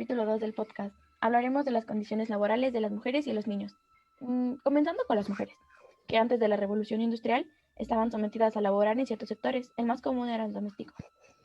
capítulo 2 del podcast. Hablaremos de las condiciones laborales de las mujeres y los niños. Comenzando con las mujeres, que antes de la revolución industrial estaban sometidas a laborar en ciertos sectores. El más común era el doméstico.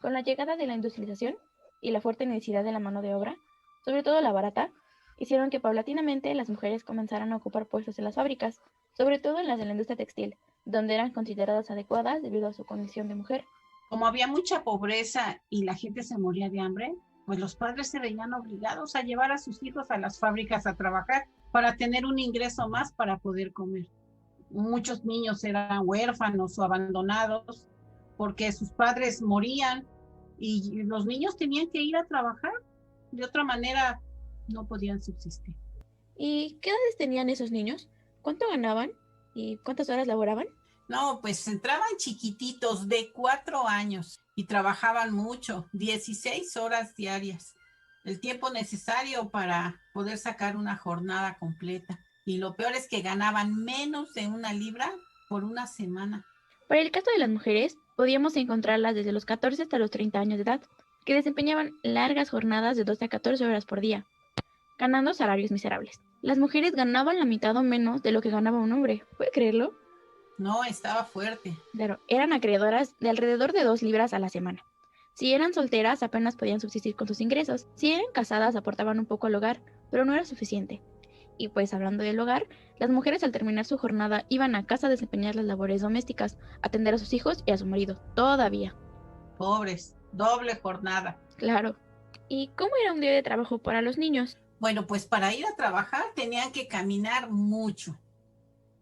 Con la llegada de la industrialización y la fuerte necesidad de la mano de obra, sobre todo la barata, hicieron que paulatinamente las mujeres comenzaran a ocupar puestos en las fábricas, sobre todo en las de la industria textil, donde eran consideradas adecuadas debido a su condición de mujer. Como había mucha pobreza y la gente se moría de hambre, pues los padres se veían obligados a llevar a sus hijos a las fábricas a trabajar para tener un ingreso más para poder comer. Muchos niños eran huérfanos o abandonados porque sus padres morían y los niños tenían que ir a trabajar. De otra manera, no podían subsistir. ¿Y qué edades tenían esos niños? ¿Cuánto ganaban? ¿Y cuántas horas laboraban? No, pues entraban chiquititos de 4 años y trabajaban mucho, 16 horas diarias, el tiempo necesario para poder sacar una jornada completa. Y lo peor es que ganaban menos de 1 libra por una semana. Para el caso de las mujeres, podíamos encontrarlas desde los 14 hasta los 30 años de edad, que desempeñaban largas jornadas de 12 a 14 horas por día, ganando salarios miserables. Las mujeres ganaban la mitad o menos de lo que ganaba un hombre. ¿Puede creerlo? No, estaba fuerte. Claro, eran acreedoras de alrededor de 2 libras a la semana. Si eran solteras, apenas podían subsistir con sus ingresos. Si eran casadas, aportaban un poco al hogar, pero no era suficiente. Y pues hablando del hogar, las mujeres al terminar su jornada iban a casa a desempeñar las labores domésticas, atender a sus hijos y a su marido, todavía. Pobres, doble jornada. Claro. ¿Y cómo era un día de trabajo para los niños? Bueno, pues para ir a trabajar tenían que caminar mucho.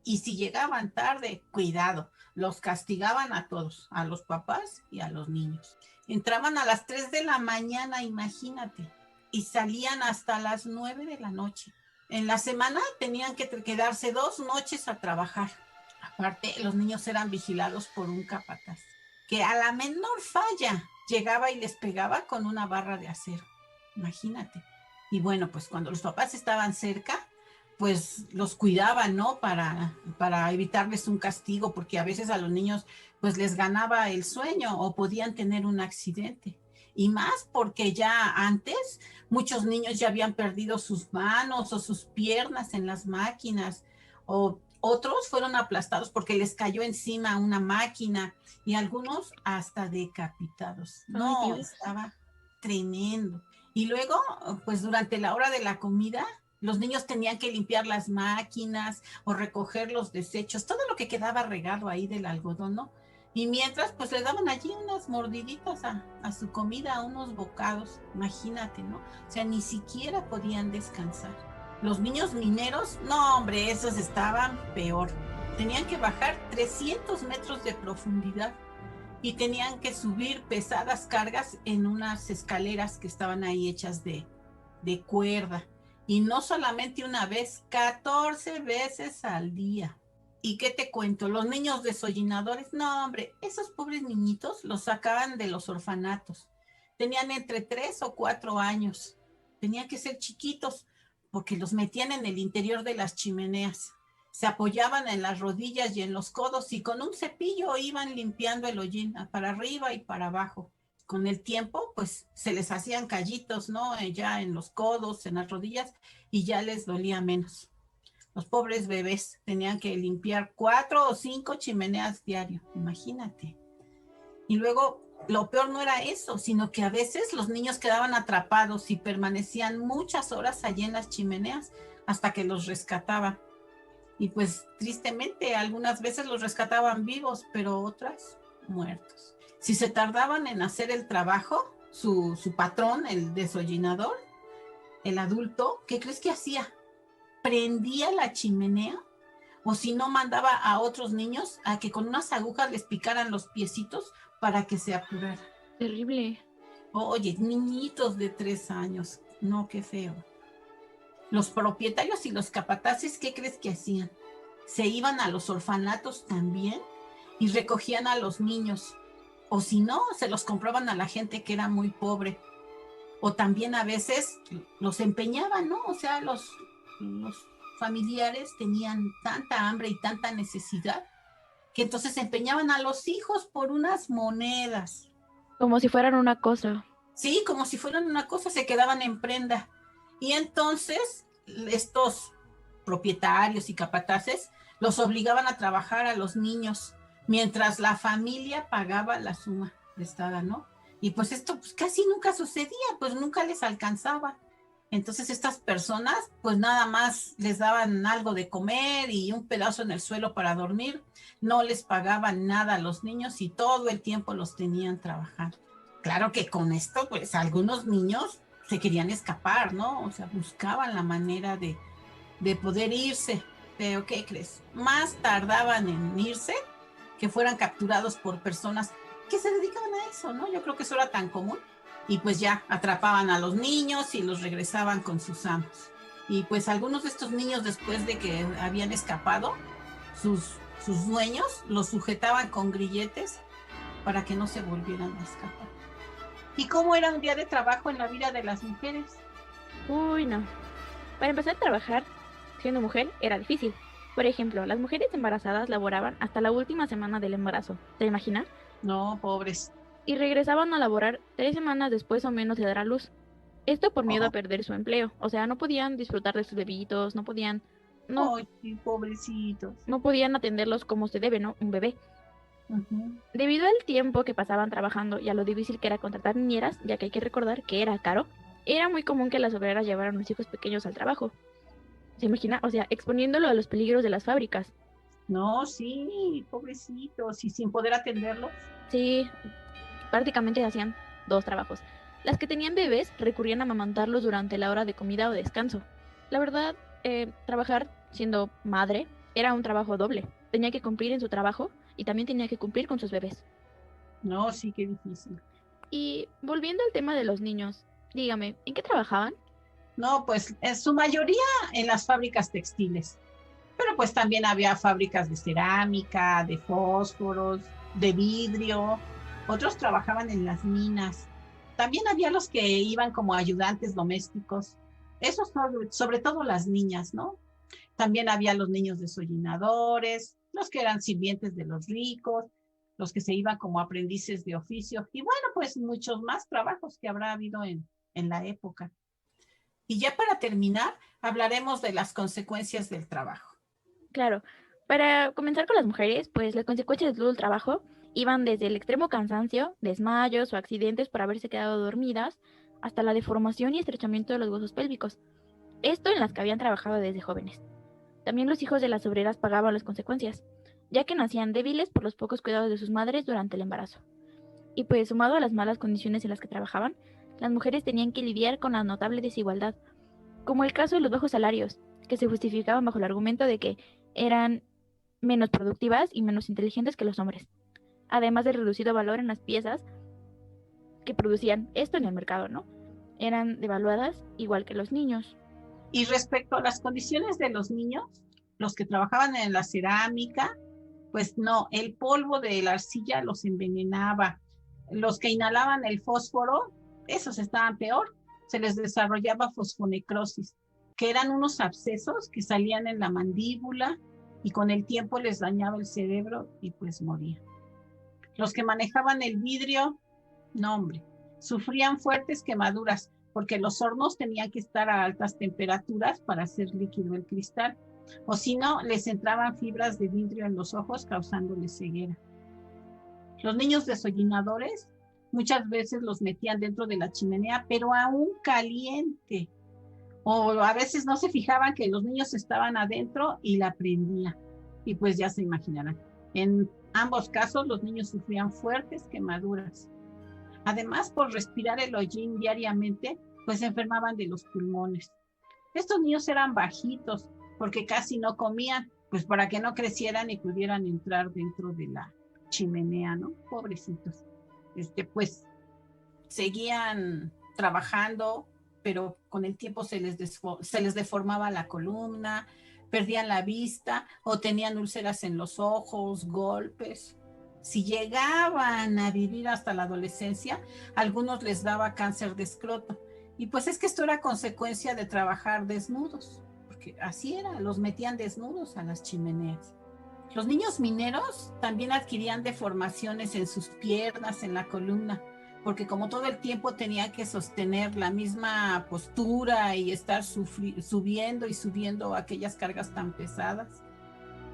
Y si llegaban tarde, cuidado, los castigaban a todos, a los papás y a los niños. Entraban a las 3 de la mañana, imagínate, y salían hasta las 9 de la noche. En la semana tenían que quedarse 2 noches a trabajar. Aparte, los niños eran vigilados por un capataz, que a la menor falla llegaba y les pegaba con una barra de acero. Imagínate. Y bueno, pues cuando los papás estaban cerca, pues los cuidaban, ¿no? Para evitarles un castigo, porque a veces a los niños pues les ganaba el sueño o podían tener un accidente. Y más porque ya antes muchos niños ya habían perdido sus manos o sus piernas en las máquinas, o otros fueron aplastados porque les cayó encima una máquina y algunos hasta decapitados. Ay, No, Dios. estaba tremendo. Y luego, pues durante la hora de la comida, los niños tenían que limpiar las máquinas o recoger los desechos, todo lo que quedaba regado ahí del algodón, ¿no? Y mientras, pues le daban allí unas mordiditas a su comida, a unos bocados, imagínate, ¿no? O sea, ni siquiera podían descansar. Los niños mineros, no, hombre, esos estaban peor. Tenían que bajar 300 metros de profundidad y tenían que subir pesadas cargas en unas escaleras que estaban ahí hechas de cuerda. Y no solamente una vez, 14 veces al día. ¿Y qué te cuento? Los niños desollinadores, no, hombre, esos pobres niñitos los sacaban de los orfanatos. Tenían entre 3 o 4 años. Tenían que ser chiquitos porque los metían en el interior de las chimeneas. Se apoyaban en las rodillas y en los codos y con un cepillo iban limpiando el hollín para arriba y para abajo. Con el tiempo, pues se les hacían callitos, ¿no? Ya en los codos, en las rodillas, y ya les dolía menos. Los pobres bebés tenían que limpiar 4 o 5 chimeneas diario, imagínate. Y luego, lo peor no era eso, sino que a veces los niños quedaban atrapados y permanecían muchas horas allí en las chimeneas hasta que los rescataban. Y pues tristemente algunas veces los rescataban vivos, pero otras muertos. Si se tardaban en hacer el trabajo, su patrón, el desollinador, el adulto, ¿qué crees que hacía? Prendía la chimenea o si no mandaba a otros niños a que con unas agujas les picaran los piecitos para que se apuraran. Terrible. Oye, niñitos de 3 años, no, qué feo. Los propietarios y los capataces, ¿qué crees que hacían? Se iban a los orfanatos también y recogían a los niños. O si no, se los compraban a la gente que era muy pobre. O también a veces los empeñaban, ¿no? O sea, los familiares tenían tanta hambre y tanta necesidad que entonces empeñaban a los hijos por unas monedas. Como si fueran una cosa. Sí, como si fueran una cosa, se quedaban en prenda. Y entonces estos propietarios y capataces los obligaban a trabajar a los niños, mientras la familia pagaba la suma prestada, ¿no? Y pues esto pues, casi nunca sucedía, pues nunca les alcanzaba. Entonces estas personas pues nada más les daban algo de comer y un pedazo en el suelo para dormir, no les pagaban nada a los niños y todo el tiempo los tenían trabajando. Claro que con esto pues algunos niños se querían escapar, ¿no? O sea, buscaban la manera de poder irse. Pero ¿qué crees? Más tardaban en irse que fueran capturados por personas que se dedicaban a eso, ¿no? Yo creo que eso era tan común. Y pues ya atrapaban a los niños y los regresaban con sus amos. Y pues algunos de estos niños, después de que habían escapado, sus dueños los sujetaban con grilletes para que no se volvieran a escapar. ¿Y cómo era un día de trabajo en la vida de las mujeres? Uy, no. Para empezar a trabajar siendo mujer era difícil. Por ejemplo, las mujeres embarazadas laboraban hasta la última semana del embarazo. ¿Te imaginas? No, pobres. Y regresaban a laborar 3 semanas después o menos de dar a luz. Esto por miedo a Oh, perder su empleo. O sea, no podían disfrutar de sus bebitos, no, oh, sí, pobrecitos. no podían atenderlos como se debe, ¿no? Un bebé. Uh-huh. Debido al tiempo que pasaban trabajando y a lo difícil que era contratar niñeras, ya que hay que recordar que era caro, era muy común que las obreras llevaran a los hijos pequeños al trabajo. ¿Se imagina? O sea, exponiéndolo a los peligros de las fábricas. No, sí, pobrecitos, y sin poder atenderlos. Sí, prácticamente hacían dos trabajos. Las que tenían bebés recurrían a amamantarlos durante la hora de comida o descanso. La verdad, trabajar siendo madre era un trabajo doble. Tenía que cumplir en su trabajo y también tenía que cumplir con sus bebés. No, sí, qué difícil. Y volviendo al tema de los niños, dígame, ¿en qué trabajaban? No, pues en su mayoría en las fábricas textiles, pero pues también había fábricas de cerámica, de fósforos, de vidrio, otros trabajaban en las minas. También había los que iban como ayudantes domésticos, esos sobre todo las niñas, ¿no? También había los niños desollinadores, los que eran sirvientes de los ricos, los que se iban como aprendices de oficio, y bueno, pues muchos más trabajos que habrá habido en la época. Y ya para terminar, hablaremos de las consecuencias del trabajo. Claro, para comenzar con las mujeres, pues las consecuencias del duro trabajo iban desde el extremo cansancio, desmayos o accidentes por haberse quedado dormidas, hasta la deformación y estrechamiento de los huesos pélvicos. Esto en las que habían trabajado desde jóvenes. También los hijos de las obreras pagaban las consecuencias, ya que nacían débiles por los pocos cuidados de sus madres durante el embarazo. Y pues sumado a las malas condiciones en las que trabajaban, las mujeres tenían que lidiar con la notable desigualdad, como el caso de los bajos salarios, que se justificaban bajo el argumento de que eran menos productivas y menos inteligentes que los hombres, además del reducido valor en las piezas que producían esto en el mercado, ¿no? Eran devaluadas igual que los niños. Y respecto a las condiciones de los niños, los que trabajaban en la cerámica, pues no, el polvo de la arcilla los envenenaba. Los que inhalaban el fósforo, esos estaban peor, se les desarrollaba fosfonecrosis, que eran unos abscesos que salían en la mandíbula y con el tiempo les dañaba el cerebro y pues morían. Los que manejaban el vidrio, no hombre, sufrían fuertes quemaduras porque los hornos tenían que estar a altas temperaturas para hacer líquido el cristal, o si no, les entraban fibras de vidrio en los ojos causándoles ceguera. Los niños desollinadores muchas veces los metían dentro de la chimenea, pero aún caliente, o a veces no se fijaban que los niños estaban adentro y la prendían. Y pues ya se imaginarán. En ambos casos los niños sufrían fuertes quemaduras. Además, por respirar el hollín diariamente, pues se enfermaban de los pulmones. Estos niños eran bajitos porque casi no comían, pues para que no crecieran y pudieran entrar dentro de la chimenea, ¿no? Pobrecitos. Pues seguían trabajando, pero con el tiempo se les deformaba la columna, perdían la vista o tenían úlceras en los ojos, golpes. Si llegaban a vivir hasta la adolescencia, a algunos les daba cáncer de escroto. Y pues es que esto era consecuencia de trabajar desnudos, porque así era, los metían desnudos a las chimeneas. Los niños mineros también adquirían deformaciones en sus piernas, en la columna, porque como todo el tiempo tenía que sostener la misma postura y estar subiendo y subiendo aquellas cargas tan pesadas.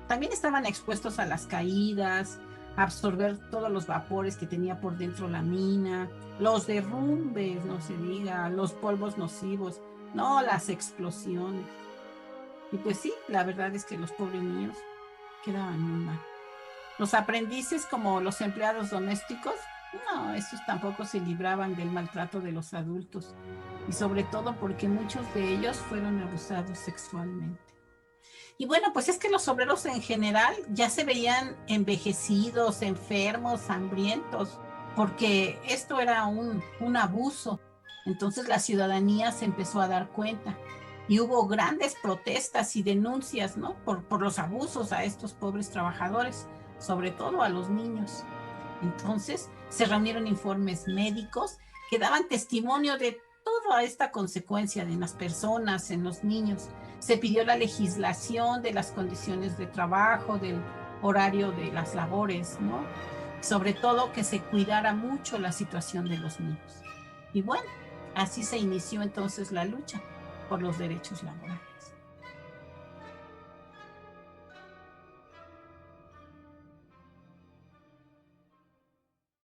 También estaban expuestos a las caídas, a absorber todos los vapores que tenía por dentro la mina, los derrumbes, no se diga, los polvos nocivos, no, las explosiones. Y pues sí, la verdad es que los pobres niños quedaban muy mal. Los aprendices, como los empleados domésticos, no, estos tampoco se libraban del maltrato de los adultos, y sobre todo porque muchos de ellos fueron abusados sexualmente. Y bueno, pues es que los obreros en general ya se veían envejecidos, enfermos, hambrientos, porque esto era un abuso. Entonces la ciudadanía se empezó a dar cuenta y hubo grandes protestas y denuncias, ¿no? Por los abusos a estos pobres trabajadores, sobre todo a los niños. Entonces se reunieron informes médicos que daban testimonio de toda esta consecuencia en las personas, en los niños. Se pidió la legislación de las condiciones de trabajo, del horario de las labores, ¿no? Sobre todo que se cuidara mucho la situación de los niños. Y bueno, así se inició entonces la lucha por los derechos laborales.